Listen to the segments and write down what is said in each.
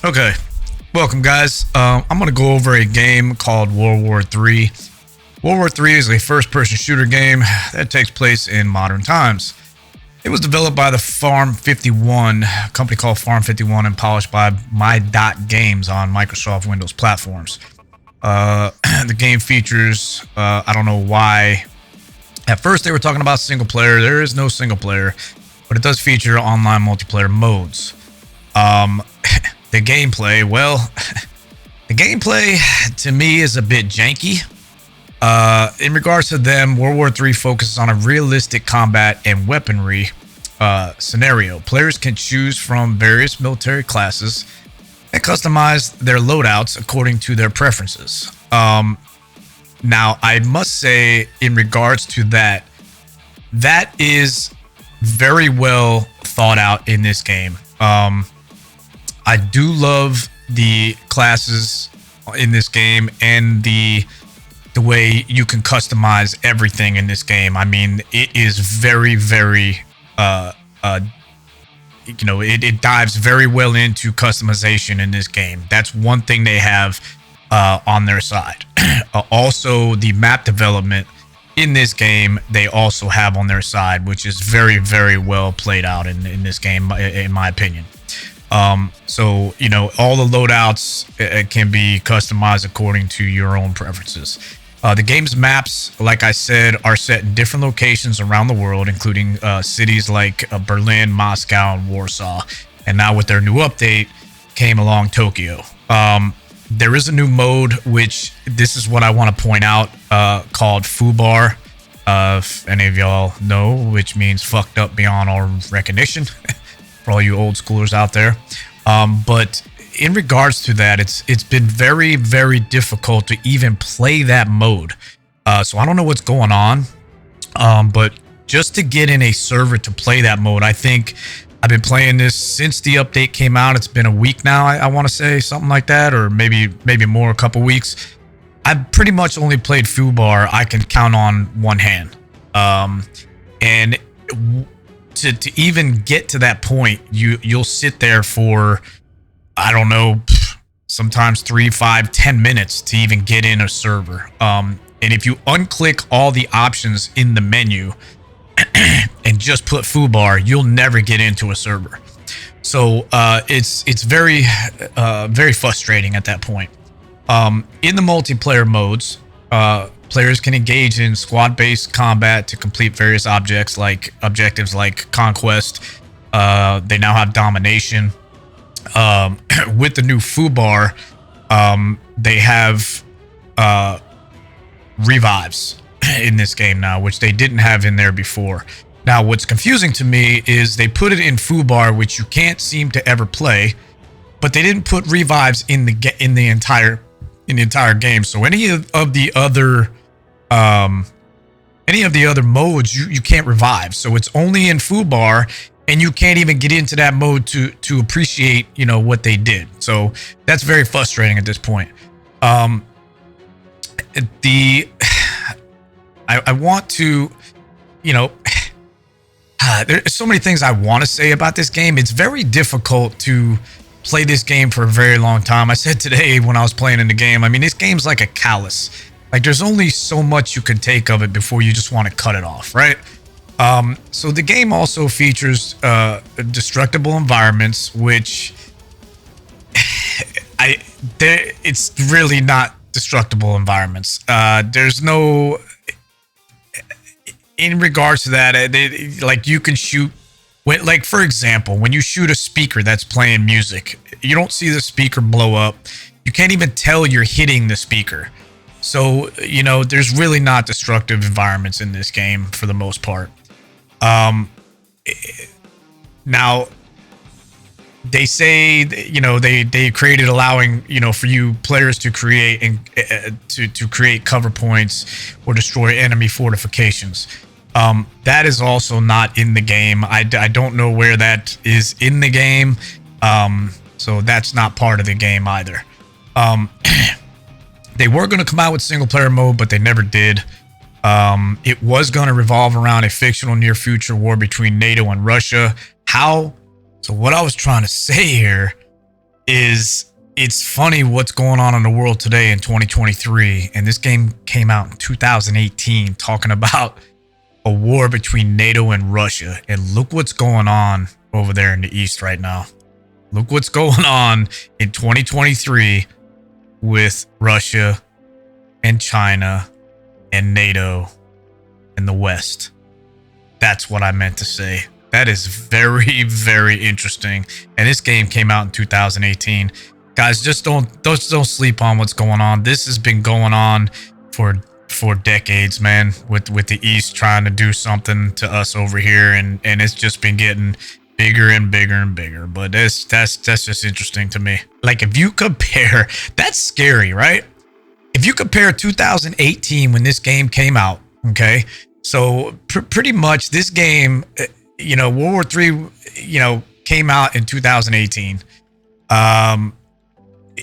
Okay, welcome guys. I'm gonna go over a game called World War III. World War III is a first-person shooter game that takes place in modern times. It was developed by the Farm 51, a company called Farm 51, and polished by My Dot Games on Microsoft Windows platforms. The game features, I don't know why. At first they were talking about single player. There is no single player, but it does feature online multiplayer modes. The gameplay, well, the gameplay to me is a bit janky. In regards to them, World War III focuses on a realistic combat and weaponry scenario. Players can choose from various military classes and customize their loadouts according to their preferences. Now, I must say, in regards to that, that is very well thought out in this game. I do love the classes in this game and the way you can customize everything in this game. I mean, it is very, very, it dives very well into customization in this game. That's one thing they have on their side. Also, the map development in this game, they also have on their side, which is very, very well played out in this game, in my opinion. So, all the loadouts can be customized according to your own preferences. The game's maps, like I said, are set in different locations around the world, including cities like Berlin, Moscow, and Warsaw. And now with their new update came along Tokyo. There is a new mode, which this is what I want to point out, called FUBAR. If any of y'all know, which means fucked up beyond all recognition. For all you old schoolers out there. But in regards to that, it's been very, very difficult to even play that mode. So I don't know what's going on. But just to get in a server to play that mode, I think I've been playing this since the update came out. It's been a week now, I want to say, something like that, or maybe more, a couple weeks. I've pretty much only played FUBAR. I can count on one hand. And to even get to that point, you'll sit there for, I don't know, sometimes 3, 5, 10 minutes to even get in a server. And if you unclick all the options in the menu and just put FUBAR, you'll never get into a server. So it's very very frustrating at that point. In the multiplayer modes, players can engage in squad-based combat to complete various objectives like conquest. They now have domination. With the new FUBAR, they have revives in this game now, which they didn't have in there before. Now, what's confusing to me is they put it in FUBAR, which you can't seem to ever play, but they didn't put revives in the entire game. So any of the other modes you can't revive. So it's only in FUBAR, and you can't even get into that mode to appreciate what they did. So that's very frustrating at this point. I want to, there's so many things I want to say about this game. It's very difficult to play this game for a very long time. I said today when I was playing in the game, I mean, this game's like a callus. Like, there's only so much you can take of it before you just want to cut it off, right? So the game also features destructible environments, which it's really not destructible environments. There's no, in regards to that, like, you can shoot, like, for example, when you shoot a speaker that's playing music, you don't see the speaker blow up. You can't even tell you're hitting the speaker. So, there's really not destructive environments in this game for the most part. Now, they say, they created allowing, for you players to create and to create cover points or destroy enemy fortifications. That is also not in the game. I don't know where that is in the game. So that's not part of the game either. They were going to come out with single player mode, but they never did. It was going to revolve around a fictional near future war between NATO and Russia. How? So what I was trying to say here is it's funny what's going on in the world today in 2023. And this game came out in 2018 talking about a war between NATO and Russia. And look what's going on over there in the East right now. Look what's going on in 2023 with Russia and China and NATO and the West. That's what I meant to say. That is very, very interesting. And this game came out in 2018. Guys, just don't sleep on what's going on. This has been going on for decades, man, with the East trying to do something to us over here, and it's just been getting bigger and bigger and bigger. But that's just interesting to me. Like, if you compare, that's scary, right? If you compare 2018 when this game came out, okay, so pretty much this game, World War III, came out in 2018.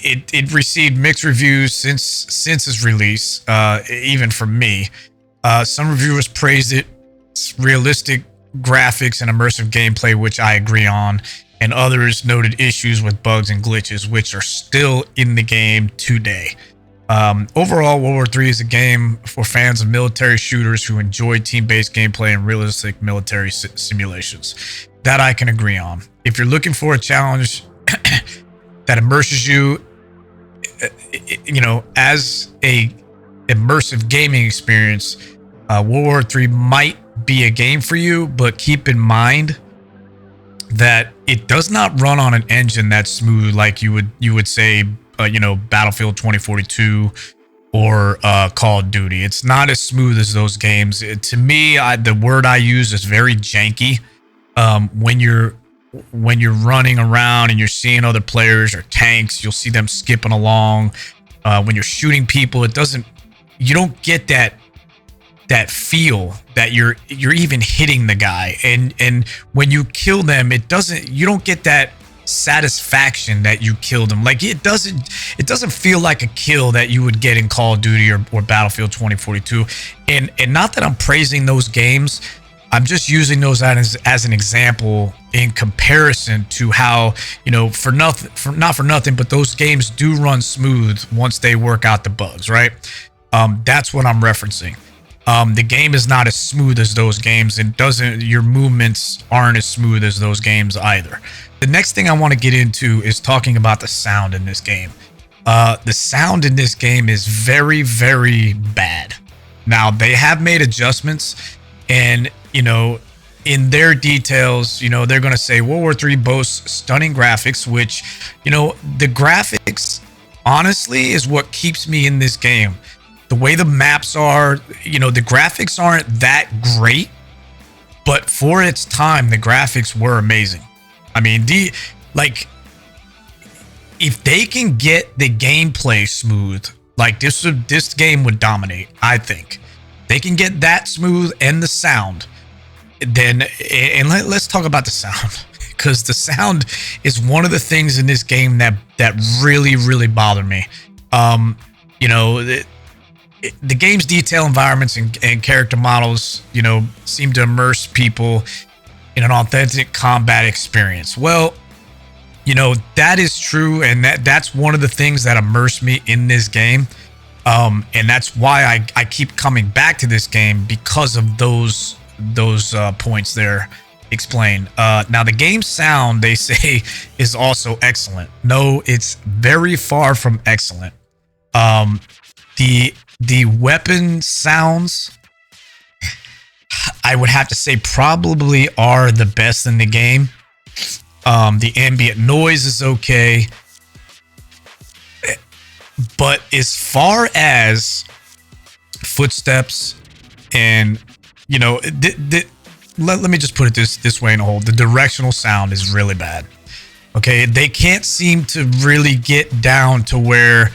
It received mixed reviews since its release, even from me. Some reviewers praised its realistic graphics and immersive gameplay, which I agree on, and others noted issues with bugs and glitches, which are still in the game today. Overall, World War III is a game for fans of military shooters who enjoy team-based gameplay and realistic military simulations. That I can agree on. If you're looking for a challenge that immerses you, as a immersive gaming experience, World War III might be a game for you, but keep in mind that it does not run on an engine that's smooth like you would say, Battlefield 2042 or Call of Duty. It's not as smooth as those games. To me, the word I use is very janky. When you're running around and you're seeing other players or tanks, you'll see them skipping along. When you're shooting people, you don't get that feel that you're even hitting the guy. And when you kill them, you don't get that satisfaction that you killed him. Like, it doesn't feel like a kill that you would get in Call of Duty or Battlefield 2042. And not that I'm praising those games, I'm just using those as an example in comparison to how, not for nothing, but those games do run smooth once they work out the bugs, right? That's what I'm referencing. The game is not as smooth as those games, and your movements aren't as smooth as those games either. The next thing I want to get into is talking about the sound in this game. The sound in this game is very, very bad. Now, they have made adjustments, and in their details, they're going to say World War III boasts stunning graphics, which, the graphics honestly is what keeps me in this game. The way the maps are, the graphics aren't that great, but for its time, the graphics were amazing. I mean, if they can get the gameplay smooth, like this game would dominate. I think they can get that smooth and the sound. Then, and let's talk about the sound, because the sound is one of the things in this game that really, really bother me. The game's detail, environments, and character models, seem to immerse people in an authentic combat experience. Well, that is true, and that's one of the things that immersed me in this game. And that's why I keep coming back to this game, because of those points there explained. Now, the game sound, they say, is also excellent. No, it's very far from excellent. The weapon sounds, I would have to say, probably are the best in the game. The ambient noise is okay. But as far as footsteps and, let me just put it this way in a whole. The directional sound is really bad. Okay, they can't seem to really get down to where,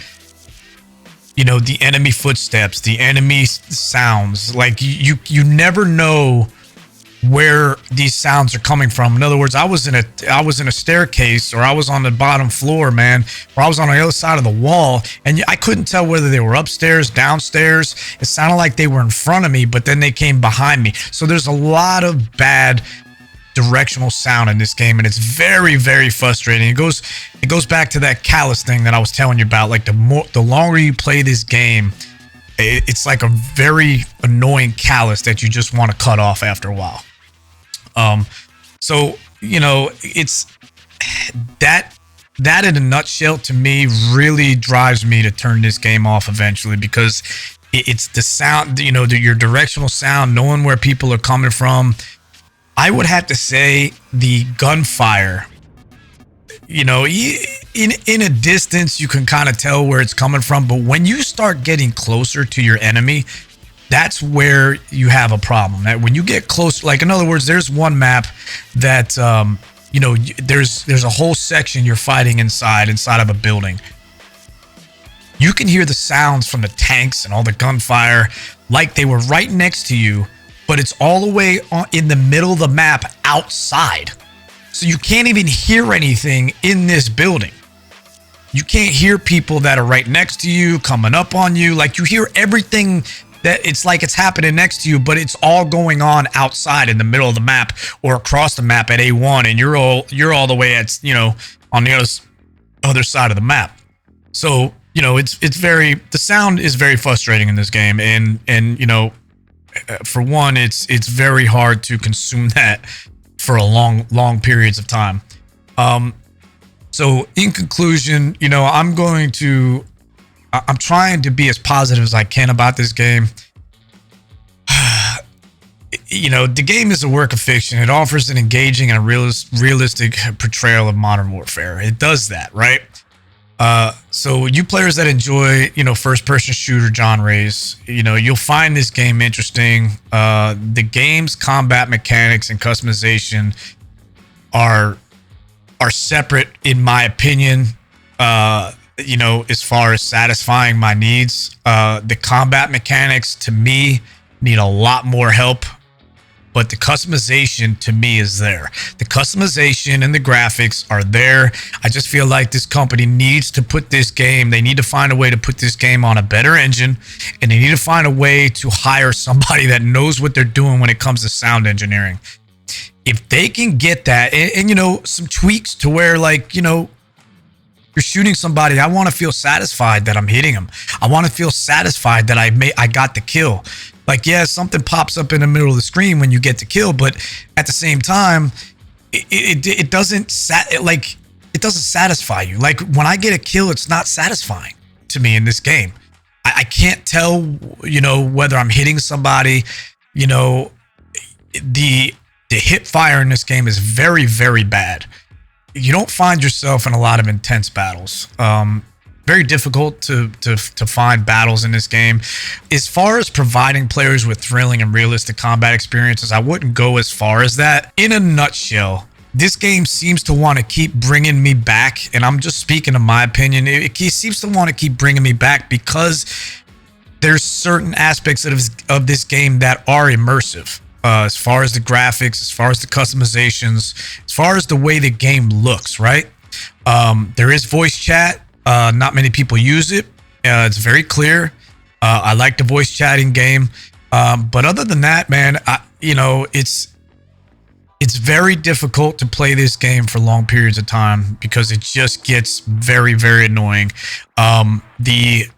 the enemy footsteps, the enemy sounds, like you never know where these sounds are coming from. In other words, I was in a staircase, or I was on the bottom floor, man, or I was on the other side of the wall, and I couldn't tell whether they were upstairs, downstairs. It sounded like they were in front of me, but then they came behind me. So there's a lot of bad directional sound in this game, and it's very, very frustrating. It goes back to that callus thing that I was telling you about. Like the longer you play this game, it's like a very annoying callus that you just want to cut off after a while. So you know, it's that in a nutshell to me really drives me to turn this game off eventually, because it's the sound, you know, your directional sound, knowing where people are coming from. I would have to say the gunfire, you know, in a distance, you can kind of tell where it's coming from. But when you start getting closer to your enemy, that's where you have a problem. That when you get close, like in other words, there's one map that, you know, there's a whole section you're fighting inside of a building. You can hear the sounds from the tanks and all the gunfire like they were right next to you, but it's all the way in the middle of the map outside. So you can't even hear anything in this building. You can't hear people that are right next to you coming up on you. Like you hear everything that it's like it's happening next to you, but it's all going on outside in the middle of the map or across the map at A1, and you're all the way at, you know, on the other side of the map. So, you know, the sound is very frustrating in this game, and you know, for one, it's very hard to consume that for a long periods of time. So in conclusion, you know, I'm trying to be as positive as I can about this game. You know, the game is a work of fiction. It offers an engaging and realistic portrayal of modern warfare. It does that, right? So you players that enjoy, you know, first-person shooter genres, you know, you'll find this game interesting. The game's combat mechanics and customization are separate, in my opinion. You know, as far as satisfying my needs, the combat mechanics to me need a lot more help, but the customization to me is there. The customization and the graphics are there. I just feel like this company needs to put this game, they need to find a way to put this game on a better engine, and they need to find a way to hire somebody that knows what they're doing when it comes to sound engineering. If they can get that, and you know, some tweaks to where, like, you know, you're shooting somebody, I want to feel satisfied that I'm hitting them. I want to feel satisfied that I got the kill. Like, yeah, something pops up in the middle of the screen when you get the kill, but at the same time, it doesn't satisfy you. Like when I get a kill, it's not satisfying to me in this game. I can't tell, you know, whether I'm hitting somebody. You know, the hip fire in this game is very, very bad. You don't find yourself in a lot of intense battles. Very difficult to find battles in this game. As far as providing players with thrilling and realistic combat experiences, I wouldn't go as far as that. In a nutshell, this game seems to want to keep bringing me back, and I'm just speaking of my opinion. It seems to want to keep bringing me back because there's certain aspects of this game that are immersive. As far as the graphics, as far as the customizations, as far as the way the game looks, right? There is voice chat. Not many people use it. It's very clear. I like the voice chatting game. But other than that, man, you know, it's very difficult to play this game for long periods of time because it just gets very, very annoying. From the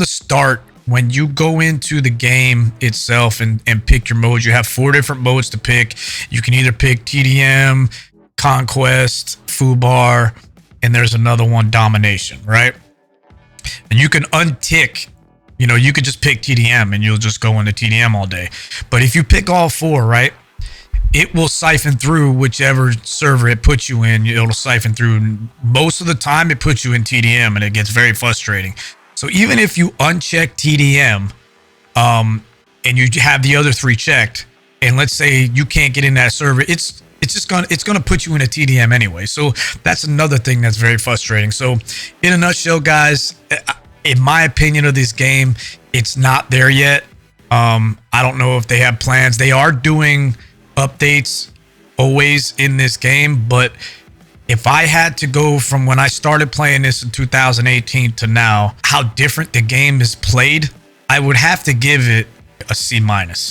start, when you go into the game itself and pick your modes, you have 4 different modes to pick. You can either pick TDM, Conquest, Fubar, and there's another one, Domination, right? And you can untick, you know, you could just pick TDM and you'll just go into TDM all day. But if you pick all 4, right, it will siphon through whichever server it puts you in. It'll siphon through. Most of the time it puts you in TDM, and it gets very frustrating. So even if you uncheck TDM, and you have the other 3 checked, and let's say you can't get in that server, it's gonna put you in a TDM anyway. So that's another thing that's very frustrating. So in a nutshell, guys, in my opinion of this game, it's not there yet. I don't know if they have plans. They are doing updates always in this game, but if I had to go from when I started playing this in 2018 to now, how different the game is played, I would have to give it a C-. The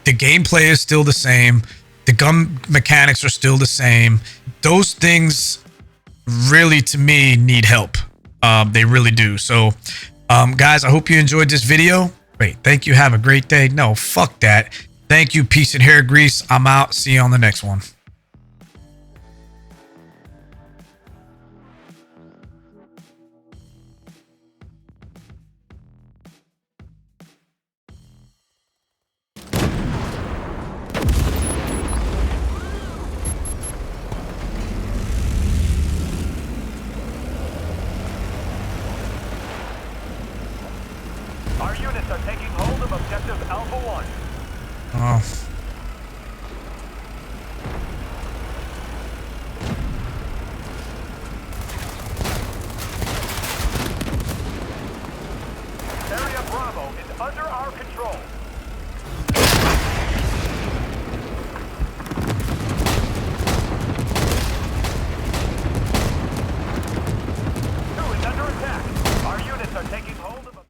gameplay is still the same. The gun mechanics are still the same. Those things really, to me, need help. They really do. So, guys, I hope you enjoyed this video. Wait, thank you. Have a great day. No, fuck that. Thank you. Peace and hair grease. I'm out. See you on the next one. Our units are taking hold of objective Alpha 1. Oh.